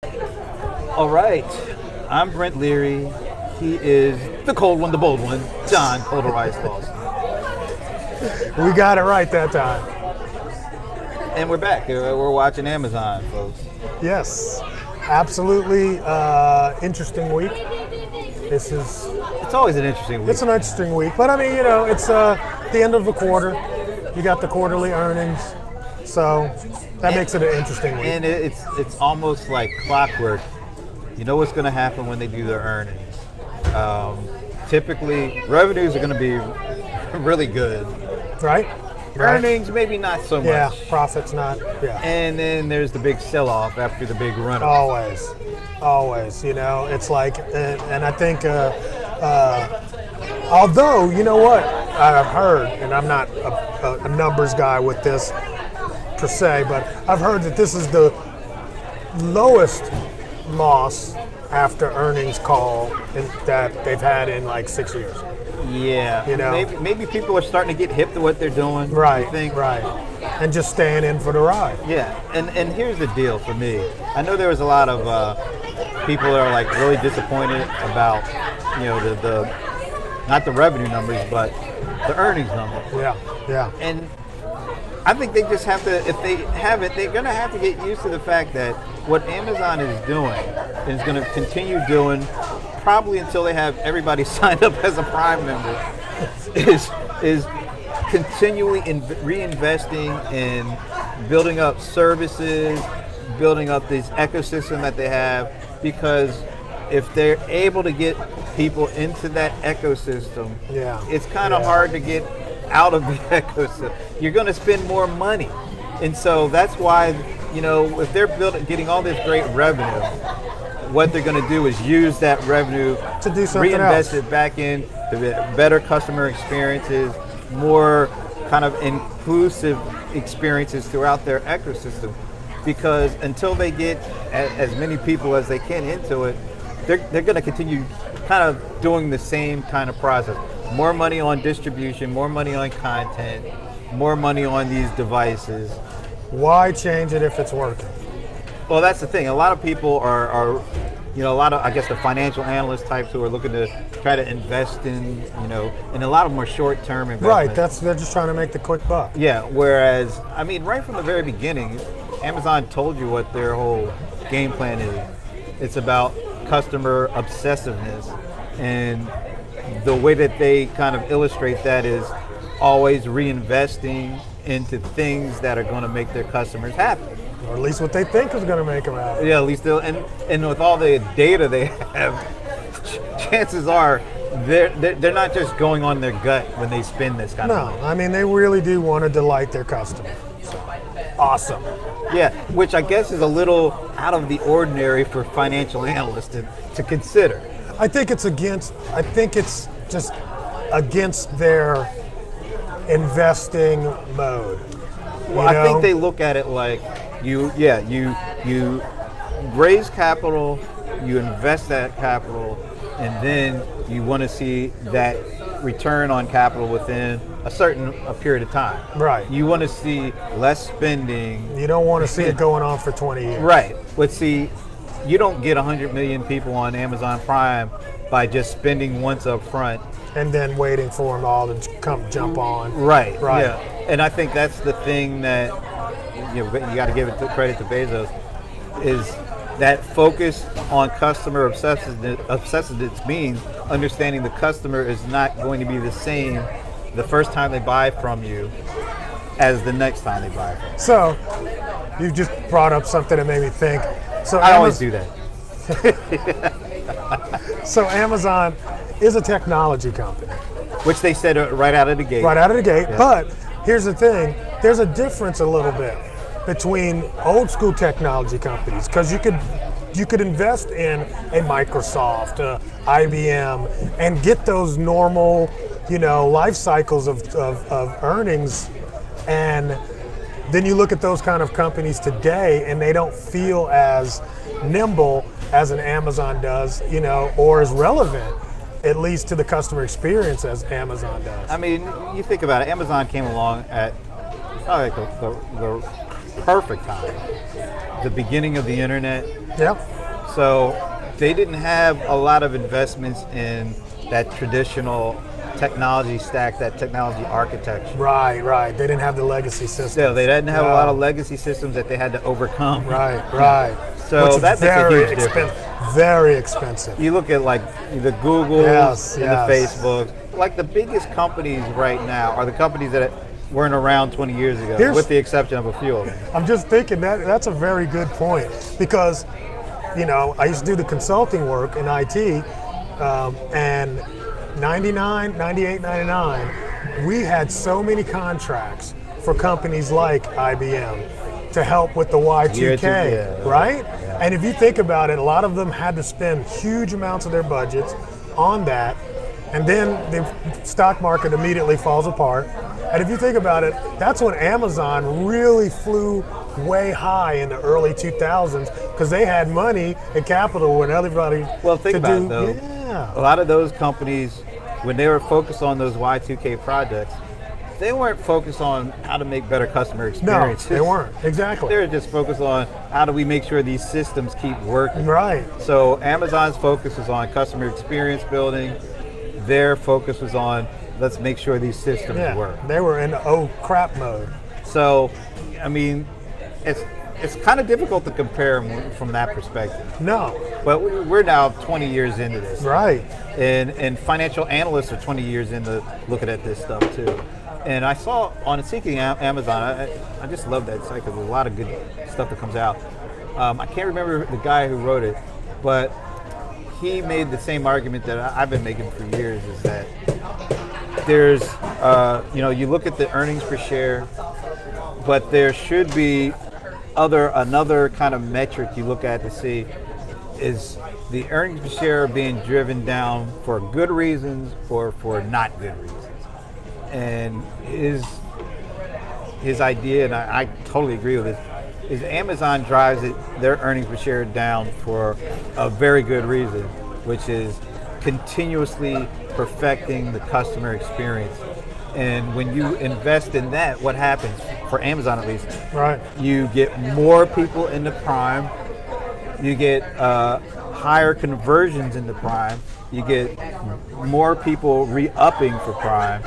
All right, I'm Brent Leary. He is the cold one, the bold one, John Polarized Lawson. We got it right that time. And we're back. We're watching Amazon, folks. Yes, absolutely interesting week. It's always an interesting week. It's an interesting week, but I mean, it's the end of the quarter. You got the quarterly earnings, so that makes it an interesting week. And it's almost like clockwork. You know what's going to happen when they do their earnings. Typically, revenues are going to be really good. Right? Earnings, maybe not so much. Yeah, profits not. Yeah. And then there's the big sell-off after the big run. Always. It's like, and I think, although, you know what, I've heard, and I'm not a numbers guy with this per se, but I've heard that this is the lowest loss after earnings call that they've had in like 6 years. Yeah, maybe people are starting to get hip to what they're doing. Right, I think. right, and just staying in for the ride. Yeah, and here's the deal for me. I know there was a lot of people that are like really disappointed about the not the revenue numbers, but the earnings numbers. Yeah. And I think they just have to, if they haven't, they're going to have to get used to the fact that what Amazon is doing is going to continue doing probably until they have everybody signed up as a Prime member is continually reinvesting in building up services, building up this ecosystem that they have, because if they're able to get people into that ecosystem, it's kind of hard to get out of the ecosystem. You're going to spend more money. And so that's why, if they're getting all this great revenue, what they're going to do is use that revenue to do something reinvest else. It back in to better customer experiences, more kind of inclusive experiences throughout their ecosystem. Because until they get as many people as they can into it, they're going to continue kind of doing the same kind of process. More money on distribution, more money on content, more money on these devices. Why change it if it's working? Well, that's the thing. A lot of people are a lot of, I guess, the financial analyst types who are looking to try to invest in, and a lot of them are short-term investments. Right, they're just trying to make the quick buck. Yeah, whereas, I mean, right from the very beginning, Amazon told you what their whole game plan is. It's about customer obsessiveness, and the way that they kind of illustrate that is always reinvesting into things that are going to make their customers happy. Or at least what they think is going to make them happy. Yeah, at least and with all the data they have, chances are they're not just going on their gut when they spend this kind of money. No, I mean, they really do want to delight their customer. So, awesome. Yeah, which I guess is a little out of the ordinary for financial analysts to consider. I think it's just against their investing mode. Well, I think they look at it like you raise capital, you invest that capital, and then you want to see that return on capital within a certain period of time. Right. You want to see less spending. You don't want to see it going on for 20 years. Right. But see, you don't get 100 million people on Amazon Prime by just spending once up front and then waiting for them all to jump on. Right. Yeah. And I think that's the thing that you got to give it credit to Bezos, is that focus on customer obsessiveness means understanding the customer is not going to be the same the first time they buy from you as the next time they buy from you. So, you just brought up something that made me think. So I always do that. So Amazon is a technology company. Which they said right out of the gate. Right out of the gate. Yeah. But here's the thing. There's a difference a little bit between old school technology companies, because you could invest in a Microsoft, IBM, and get those normal, life cycles of earnings. And then you look at those kind of companies today, and they don't feel as nimble as an Amazon does, or as relevant, at least to the customer experience, as Amazon does. I mean, you think about it. Amazon came along at the perfect time. The beginning of the internet. Yeah. So they didn't have a lot of investments in that traditional technology stack, that technology architecture. Right. They didn't have the legacy system. So they didn't have a lot of legacy systems that they had to overcome. Right. So which is that makes a huge difference. Very expensive. You look at like the Googles and yes. the Facebooks. Like the biggest companies right now are the companies that weren't around 20 years ago, with the exception of a few of them. I'm just thinking that's a very good point, because, I used to do the consulting work in IT, and 99, 98, 99, we had so many contracts for companies like IBM to help with the Y2K, right? Yeah. And if you think about it, a lot of them had to spend huge amounts of their budgets on that, and then the stock market immediately falls apart. And if you think about it, that's when Amazon really flew way high in the early 2000s, because they had money and capital when everybody. Well, think about it though. Yeah. A lot of those companies, when they were focused on those Y2K projects, they weren't focused on how to make better customer experiences. No, they weren't. Exactly. They were just focused on how do we make sure these systems keep working. Right. So Amazon's focus was on customer experience building. Their focus was on let's make sure these systems work. They were in oh crap mode. So, I mean, it's kind of difficult to compare them from that perspective. No. But we're now 20 years into this. Right. And financial analysts are 20 years into looking at this stuff too. And I saw on Seeking Amazon, I just love that site because there's a lot of good stuff that comes out. I can't remember the guy who wrote it, but he made the same argument that I've been making for years, is that there's, you look at the earnings per share, but there should be another kind of metric you look at to see, is the earnings per share being driven down for good reasons or for not good reasons. And his idea, and I totally agree with this, is Amazon drives their earnings per share down for a very good reason, which is continuously perfecting the customer experience. And when you invest in that, what happens, for Amazon at least, right? You get more people into Prime, you get higher conversions into Prime, you get more people re-upping for Prime,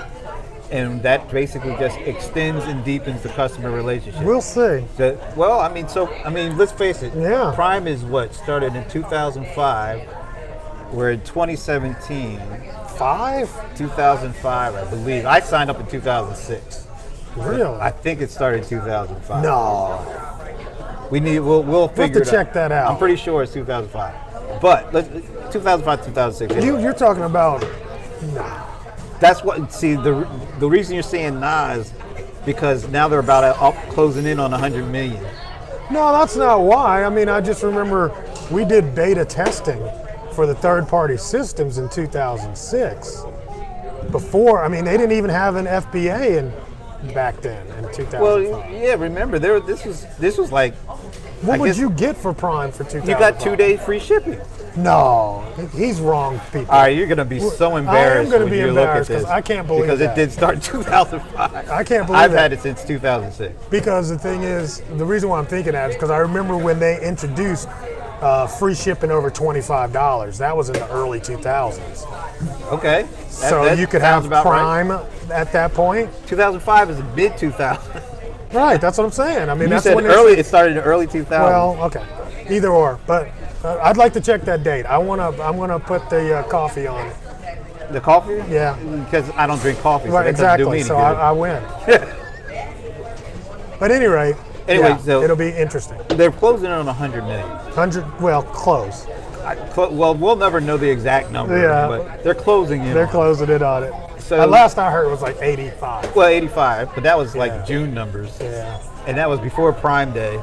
and that basically just extends and deepens the customer relationship. We'll see. Let's face it. Yeah. Prime is started in 2005. We're in 2017. 2005, I believe. I signed up in 2006. Really? I think it started in 2005. No. We'll figure it out. We'll have to check that out. I'm pretty sure it's 2005. But 2005, 2006. Anyway. You're talking about, no. That's what, see, the reason you're saying nah is because now they're about closing in on 100 million. No, that's not why. I mean, I just remember we did beta testing for the third-party systems in 2006. Before, they didn't even have an FBA back then in 2005. Well, yeah, remember, this was like... What would you get for Prime for 2005? You got 2-day free shipping. No, he's wrong, people. All right, you're going to be so embarrassed when you look at this. I can't believe because it did start in 2005. I can't believe I've had it since 2006. Because the thing is, the reason why I'm thinking that is because I remember when they introduced free shipping over $25. That was in the early 2000s. Okay. So you could have Prime at that point? 2005 is mid-2000. Right, that's what I'm saying. You that's said when it started in the early 2000s. Well, okay. Either or, but I'd like to check that date. I'm gonna put the coffee on it. The coffee? Yeah. Because I don't drink coffee, so right, that exactly. doesn't do me So any good. I win. But anyway, so it'll be interesting. They're closing in on 100 million. 100, well, close. We'll never know the exact number, but they're closing in. They're closing in on it. So last I heard it was like 85. Well, 85, but that was like June numbers. Yeah. And that was before Prime Day.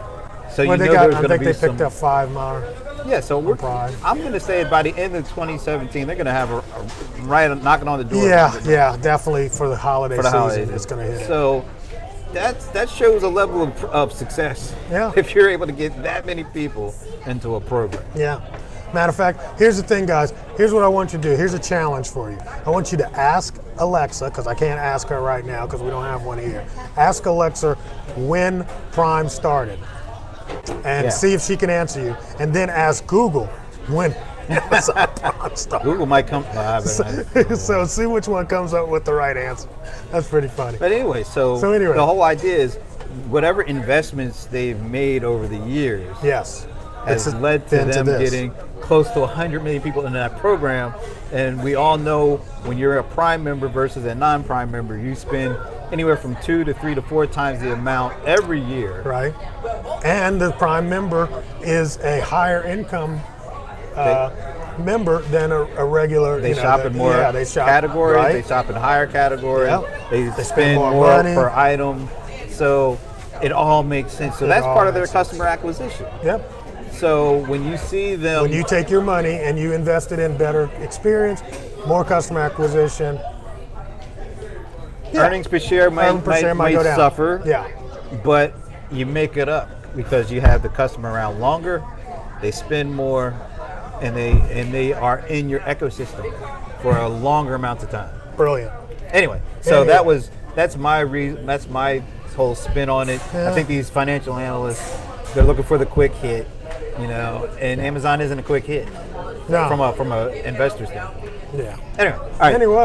So I think they picked up 5 more. Yeah, so I'm going to say by the end of 2017, they're going to have a knocking on the door. Yeah, definitely for the holiday season. It's going to hit it. So that shows a level of success. Yeah. If you're able to get that many people into a program. Yeah. Matter of fact, here's the thing, guys. Here's what I want you to do. Here's a challenge for you. I want you to ask Alexa, because I can't ask her right now because we don't have one here. Ask Alexa when Prime started, and see if she can answer you. And then ask Google when Amazon Prime started. Google might come. So see which one comes up with the right answer. That's pretty funny. But anyway, so anyway, the whole idea is whatever investments they've made over the years has led to them getting close to 100 million people in that program. And we all know when you're a Prime member versus a non-Prime member, you spend anywhere from 2 to 3 to 4 times the amount every year. Right. And the Prime member is a higher income member than a regular. They shop in more categories. Right? They shop in higher categories. Yep. They spend more money per item. So it all makes sense. So that's part of their customer acquisition. Yep. So when you see them, when you take your money and you invest it in better experience, more customer acquisition, earnings per share might suffer. Yeah. But you make it up because you have the customer around longer, they spend more, and they are in your ecosystem for a longer amount of time. Brilliant. Anyway, so that's my reason. That's my whole spin on it. I think these financial analysts, they're looking for the quick hit, and Amazon isn't a quick hit. No. From a investor standpoint. Yeah. Anyway, all right. Anyway.